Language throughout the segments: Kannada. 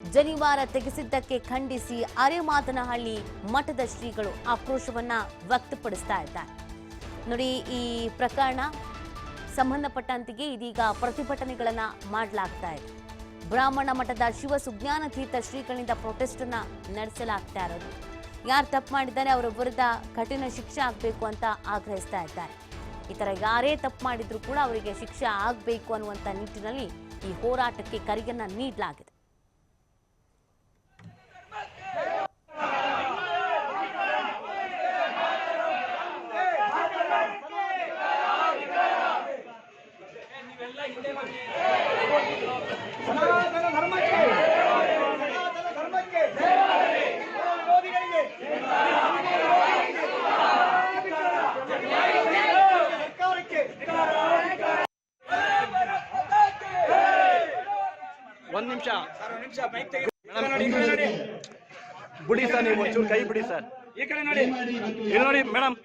ಜನಿವಾರ ತೆಗೆಸಿದ್ದಕ್ಕೆ ಖಂಡಿಸಿ ಅರೆಮಾದನಹಳ್ಳಿ ಮಠದ ಶ್ರೀಗಳು ಆಕ್ರೋಶವನ್ನ ವ್ಯಕ್ತಪಡಿಸ್ತಾ ಇದ್ದಾರೆ. ನೋಡಿ, ಈ ಪ್ರಕರಣ ಸಂಬಂಧಪಟ್ಟಂತೆಯೇ ಇದೀಗ ಪ್ರತಿಭಟನೆಗಳನ್ನ ಮಾಡಲಾಗ್ತಾ ಇದೆ. ಬ್ರಾಹ್ಮಣ ಮಠದ ಶಿವ ಸುಜ್ಞಾನ ತೀರ್ಥ ಶ್ರೀಗಳಿಂದ ಪ್ರೊಟೆಸ್ಟ್ ಅನ್ನ ನಡೆಸಲಾಗ್ತಾ ಇರೋದು. ಯಾರು ತಪ್ಪು ಮಾಡಿದ್ದಾರೆ ಅವರ ವಿರುದ್ಧ ಕಠಿಣ ಶಿಕ್ಷೆ ಆಗಬೇಕು ಅಂತ ಆಗ್ರಹಿಸ್ತಾ ಇದ್ದಾರೆ. ಈ ತರ ಯಾರೇ ತಪ್ಪು ಮಾಡಿದ್ರು ಕೂಡ ಅವರಿಗೆ ಶಿಕ್ಷೆ ಆಗಬೇಕು ಅನ್ನುವಂಥ ನಿಟ್ಟಿನಲ್ಲಿ ಈ ಹೋರಾಟಕ್ಕೆ ಕರೆಯನ್ನ ನೀಡಲಾಗಿದೆ. ಒಂದು ನಿಮಿಷ ಬಿಡಿ ಸರ್, ನೀವು ಒಂಚೂರು ಕೈ ಬಿಡಿ ಸರ್. ಈ ಕಡೆ ನೋಡಿ, ಇಲ್ಲಿ ನೋಡಿ ಮೇಡಮ್.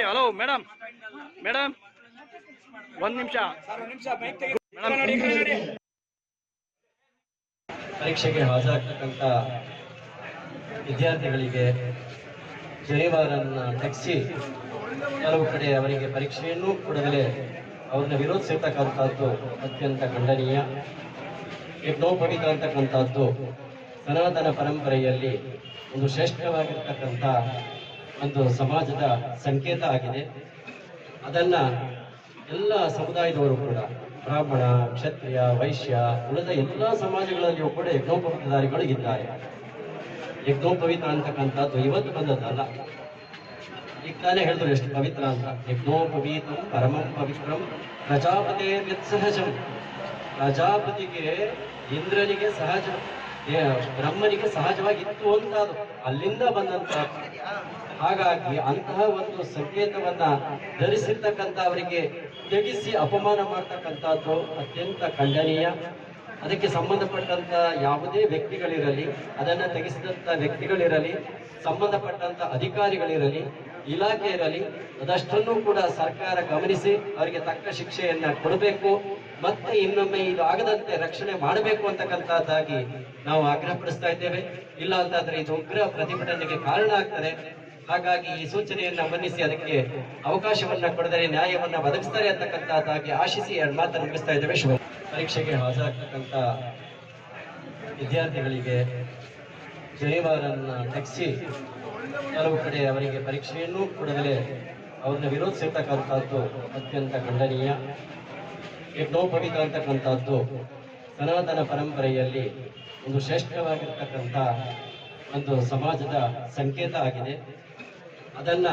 ಹಲೋ ಮೇಡಮ್, ಮೇಡಮ್ ಒಂದು ನಿಮಿಷ. ಪರೀಕ್ಷೆಗೆ ಹಾಜರಾಗ್ತಕ್ಕಂಥ ವಿದ್ಯಾರ್ಥಿಗಳಿಗೆ ಜನಿವಾರನ್ನ ತೆಗೆಸಿ ಕೆಲವು ಕಡೆ ಅವರಿಗೆ ಪರೀಕ್ಷೆಯನ್ನು ಕೊಡದಲೇ ಅವ್ರನ್ನ ವಿರೋಧಿಸಿರ್ತಕ್ಕಂಥದ್ದು ಅತ್ಯಂತ ಖಂಡನೀಯ. ಯಜ್ಞೋಪವೀತ ಅಂತಕ್ಕಂಥದ್ದು ಸನಾತನ ಪರಂಪರೆಯಲ್ಲಿ ಒಂದು ಶ್ರೇಷ್ಠವಾಗಿರ್ತಕ್ಕಂಥ ಒಂದು ಸಮಾಜದ ಸಂಕೇತ ಆಗಿದೆ. ಅದನ್ನ ಎಲ್ಲ ಸಮುದಾಯದವರು ಕೂಡ, ಬ್ರಾಹ್ಮಣ, ಕ್ಷತ್ರಿಯ, ವೈಶ್ಯ, ಉಳಿದ ಎಲ್ಲ ಸಮಾಜಗಳಲ್ಲಿಯೂ ಕೂಡ ಯಜ್ಞೋಪವೀತಧಾರಿಗಳು ಇದ್ದಾರೆ. ಯಜ್ಞೋಪವೀತ ಅಂತಕ್ಕಂಥದ್ದು ಇವತ್ತು ಬಂದದ್ದಲ್ಲ. ಈಗ ತಾನೇ ಹೇಳಿದ್ರು ಎಷ್ಟು ಪವಿತ್ರ ಅಂತ. ಯಜ್ಞೋಪವೀತಂ ಪರಮಂ ಪವಿತ್ರಂ ಪ್ರಜಾಪತಿ ಸಹಜಂ. ಪ್ರಜಾಪತಿಗೆ, ಇಂದ್ರನಿಗೆ ಸಹಜ, ಬ್ರಹ್ಮನಿಗೆ ಸಹಜವಾಗಿತ್ತು ಅಂತ ಅದು ಅಲ್ಲಿಂದ ಬಂದಂತ. ಹಾಗಾಗಿ ಅಂತಹ ಒಂದು ಸಂಕೇತವನ್ನ ಧರಿಸಿರ್ತಕ್ಕಂಥ ಅವರಿಗೆ ತೆಗೆಸಿ ಅಪಮಾನ ಮಾಡ್ತಕ್ಕಂಥದ್ದು ಅತ್ಯಂತ ಖಂಡನೀಯ. ಅದಕ್ಕೆ ಸಂಬಂಧಪಟ್ಟಂತ ಯಾವುದೇ ವ್ಯಕ್ತಿಗಳಿರಲಿ, ಅದನ್ನ ತೆಗೆಸಿದಂತ ವ್ಯಕ್ತಿಗಳಿರಲಿ, ಸಂಬಂಧಪಟ್ಟಂತ ಅಧಿಕಾರಿಗಳಿರಲಿ, ಇಲಾಖೆ ಇರಲಿ, ಅದಷ್ಟನ್ನು ಕೂಡ ಸರ್ಕಾರ ಗಮನಿಸಿ ಅವರಿಗೆ ತಕ್ಕ ಶಿಕ್ಷೆಯನ್ನ ಕೊಡಬೇಕು. ಮತ್ತೆ ಇನ್ನೊಮ್ಮೆ ಇದು ಆಗದಂತೆ ರಕ್ಷಣೆ ಮಾಡಬೇಕು ಅಂತಕ್ಕಂಥದ್ದಾಗಿ ನಾವು ಆಗ್ರಹಪಡಿಸ್ತಾ ಇದ್ದೇವೆ. ಇಲ್ಲ ಅಂತಂದ್ರೆ ಇದು ಉಗ್ರ ಪ್ರತಿಭಟನೆಗೆ ಕಾರಣ ಆಗ್ತದೆ. ಹಾಗಾಗಿ ಈ ಸೂಚನೆಯನ್ನ ಮನ್ನಿಸಿ ಅದಕ್ಕೆ ಅವಕಾಶವನ್ನ ಕೊಡದರೆ ನ್ಯಾಯವನ್ನ ಒದಗಿಸ್ತಾರೆ ಅಂತಕ್ಕಂಥದ್ದಾಗಿ ಆಶಿಸಿ ಎರಡು ಮಾತನ್ನು ಮುಗಿಸ್ತಾ ಇದ್ದೇವೆ. ಶುಭ. ಪರೀಕ್ಷೆಗೆ ಹಾಜರಾಗ್ತಕ್ಕಂಥ ವಿದ್ಯಾರ್ಥಿಗಳಿಗೆ ಜನಿವಾರನ್ನ ತೆಗೆಸಿ ಕೆಲವು ಕಡೆ ಅವರಿಗೆ ಪರೀಕ್ಷೆಯನ್ನು ಕೊಡದಲೇ ಅವ್ರನ್ನ ವಿರೋಧಿಸಿರ್ತಕ್ಕಂಥದ್ದು ಅತ್ಯಂತ ಖಂಡನೀಯ. ಯಜ್ಞೋಪವೀತ ಅಂತಕ್ಕಂಥದ್ದು ಸನಾತನ ಪರಂಪರೆಯಲ್ಲಿ ಒಂದು ಶ್ರೇಷ್ಠವಾಗಿರ್ತಕ್ಕಂಥ ಒಂದು ಸಮಾಜದ ಸಂಕೇತ ಆಗಿದೆ. ಅದನ್ನ